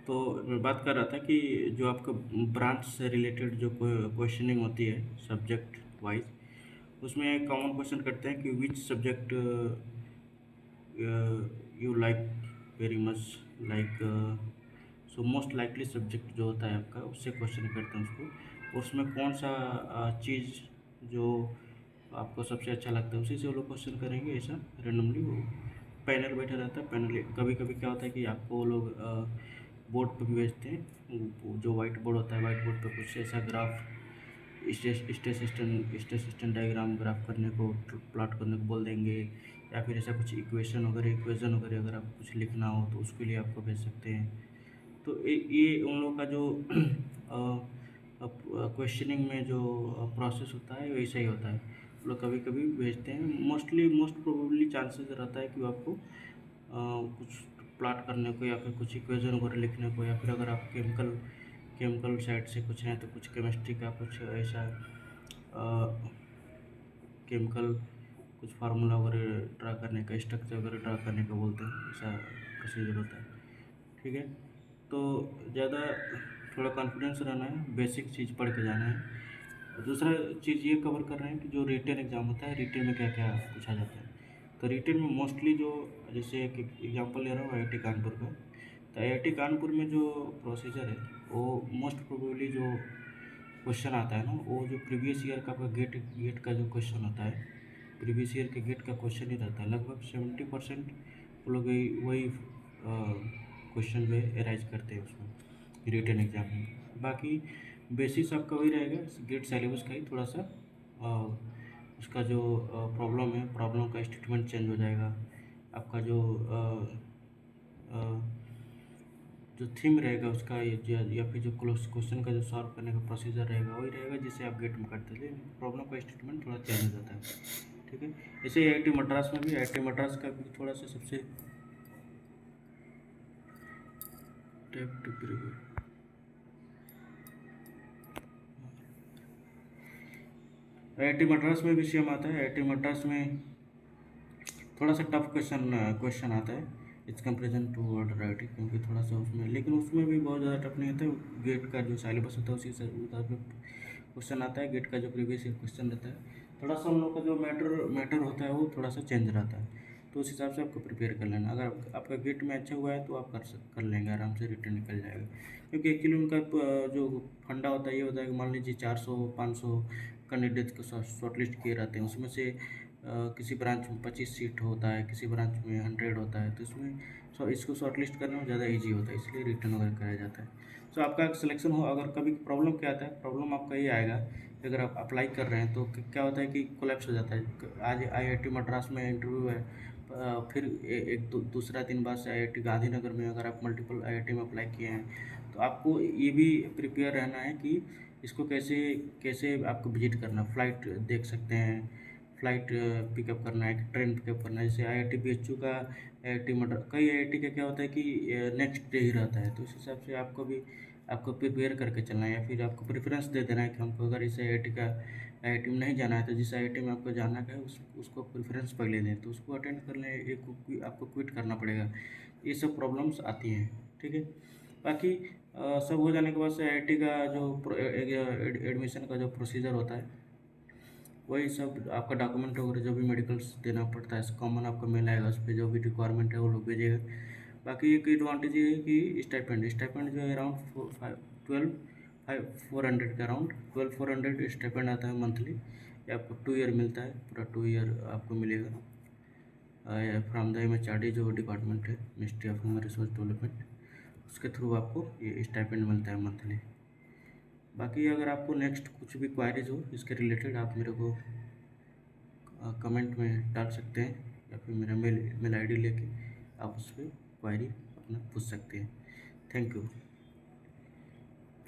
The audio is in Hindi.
तो मैं बात कर रहा था कि जो आपका ब्रांच से रिलेटेड जो क्वेश्चनिंग होती है सब्जेक्ट वाइज, उसमें कॉमन क्वेश्चन करते हैं कि which subject you like very much, like so most likely subject जो होता है आपका, उससे क्वेश्चन करते हैं उसको। उसमें कौन सा चीज़ जो आपको सबसे अच्छा लगता है उसी से वो लोग क्वेश्चन करेंगे। ऐसा रेंडमली वो पैनल बैठा रहता है। पैनल कभी कभी क्या होता है कि आपको वो लोग बोर्ड पे भी भेजते हैं, जो वाइट बोर्ड होता है, वाइट बोर्ड पे कुछ ऐसा ग्राफ, स्टेसिस्टन डायग्राम ग्राफ करने को, प्लॉट करने को बोल देंगे, या फिर ऐसा कुछ इक्वेशन वगैरह अगर आप कुछ लिखना हो तो उसके लिए आपको भेज सकते हैं। तो ये उन लोगों का जो क्वेश्चनिंग में जो प्रोसेस होता है वैसा ही होता है। वो लोग कभी कभी भेजते हैं। मोस्ट प्रोबेबली चांसेस रहता है कि वो आपको कुछ प्लॉट करने को, या फिर कुछ इक्वेशन वगैरह लिखने को, या फिर अगर आप केमिकल साइड से कुछ हैं तो कुछ केमिस्ट्री का कुछ ऐसा केमिकल कुछ फार्मूला वगैरह ड्रा करने का, स्ट्रक्चर वगैरह ड्रा करने का बोलते हैं। ऐसा प्रोसीजर होता है। ठीक है। तो ज़्यादा थोड़ा कॉन्फिडेंस रहना है, बेसिक चीज़ पढ़ के जाना है। दूसरा चीज़ ये कवर कर रहे हैं कि जो रिटन एग्ज़ाम होता है, रिटन में क्या क्या पूछा जाता है। तो रिटन में मोस्टली जो, जैसे एक एग्जांपल ले रहा हूँ आईआईटी कानपुर का। तो आईआईटी कानपुर में जो प्रोसीजर है, वो मोस्ट प्रोबेबली जो क्वेश्चन आता है ना, वो जो प्रीवियस ईयर का आपका गेट का जो क्वेश्चन होता है, प्रीवियस ईयर के गेट का क्वेश्चन ही रहता है। लगभग 70% वो लोग वही क्वेश्चन जो है एराइज करते हैं उसमें रिटन एग्जाम में। बाकी बेसिस आपका वही रहेगा, गेट सिलेबस का ही थोड़ा सा उसका जो प्रॉब्लम का स्टेटमेंट चेंज हो जाएगा। आपका जो थीम रहेगा उसका, या फिर जो क्वेश्चन का जो सॉल्व करने का प्रोसीजर रहेगा वही रहेगा जिसे आप गेट में करते थे। प्रॉब्लम का स्टेटमेंट थोड़ा चेंज हो जाता है। ठीक है। ऐसे आईआईटी मद्रास में भी, आईआईटी मद्रास का भी थोड़ा सा सबसे type two preview, IIT Madras में भी सेम आता है। आईआईटी मद्रास में थोड़ा सा टफ क्वेश्चन आता है it's comparison to other IIT, क्योंकि थोड़ा सा उसमें, लेकिन उसमें भी बहुत ज़्यादा टफ नहीं होता है। गेट का जो सिलेबस होता है उसी से उधर पे क्वेश्चन आता है। गेट का जो प्रीवियस ईयर क्वेश्चन रहता है, थोड़ा सा उन लोग का जो मैटर होता है वो थोड़ा सा चेंज रहता है। तो उस हिसाब से आपको प्रिपेयर कर लेना। अगर आपका गेट में अच्छा हुआ है तो आप कर लेंगे आराम से, रिटर्न निकल जाएगा। क्योंकि एक्चुअली उनका जो फंडा होता है ये होता है कि मान लीजिए 400-500 कैंडिडेट को शॉर्ट लिस्ट किए रहते हैं। उसमें से किसी ब्रांच में 25 सीट होता है, किसी ब्रांच में 100 होता है। तो इसमें इसको शॉर्ट लिस्ट करना में ज़्यादा ईजी होता है, इसलिए रिटर्न वगैरह कराया जाता है। सो आपका सिलेक्शन हो, अगर कभी प्रॉब्लम क्या आता है, प्रॉब्लम आपका ये आएगा कि अगर आप अप्लाई कर रहे हैं तो क्या होता है कि कोलैप्स हो जाता है। आज आईआईटी मद्रास में इंटरव्यू है, फिर दूसरा दिन बाद से आईआईटी गांधीनगर में, अगर आप मल्टीपल आईआईटी में अप्लाई किए हैं तो आपको ये भी प्रिपेयर रहना है कि इसको कैसे कैसे आपको विजिट करना, फ़्लाइट देख सकते हैं, फ़्लाइट पिकअप करना है कि ट्रेन पिकअप करना है। जैसे आईआईटी बीएचयू का, आईआईटी मद्रास, कई आईआईटी का क्या होता है कि नेक्स्ट डे ही रहता है। तो उस हिसाब से आपको प्रिपेयर करके चलना है, या फिर आपको प्रेफरेंस दे देना है कि हमको अगर इस आईआईटी में नहीं जाना है तो जिस आईआईटी में आपको जाना है उसको प्रेफरेंस पहले दें, तो उसको अटेंड करने आपको क्विट करना पड़ेगा। ये सब प्रॉब्लम्स आती हैं। ठीक है। बाकी सब हो जाने के बाद से आईआईटी का जो एडमिशन का जो प्रोसीजर होता है, वही सब आपका डॉक्यूमेंट वगैरह जो भी मेडिकल्स देना पड़ता है, कॉमन आपका मेल आएगा, उस पर जो भी रिक्वायरमेंट है वो लोग भेजेगा। बाकी एक एडवांटेज ये है कि स्टाइपेंड जो है अराउंड 400 के अराउंड 12,400 स्टाइपेंड आता है मंथली। ये आपको 2 ईयर मिलता है, पूरा 2 ईयर आपको मिलेगा फ्रॉम द एमएचआरडी जो डिपार्टमेंट है, ministry of human resource development, उसके थ्रू आपको ये स्टाइपेंड मिलता है मंथली। बाकी अगर आपको नेक्स्ट कुछ भी क्वायरीज हो इसके रिलेटेड, आप मेरे को कमेंट में डाल सकते हैं, या फिर मेरा मेल आईडी लेके आप उस पर क्वायरी अपना पूछ सकते हैं। Thank you.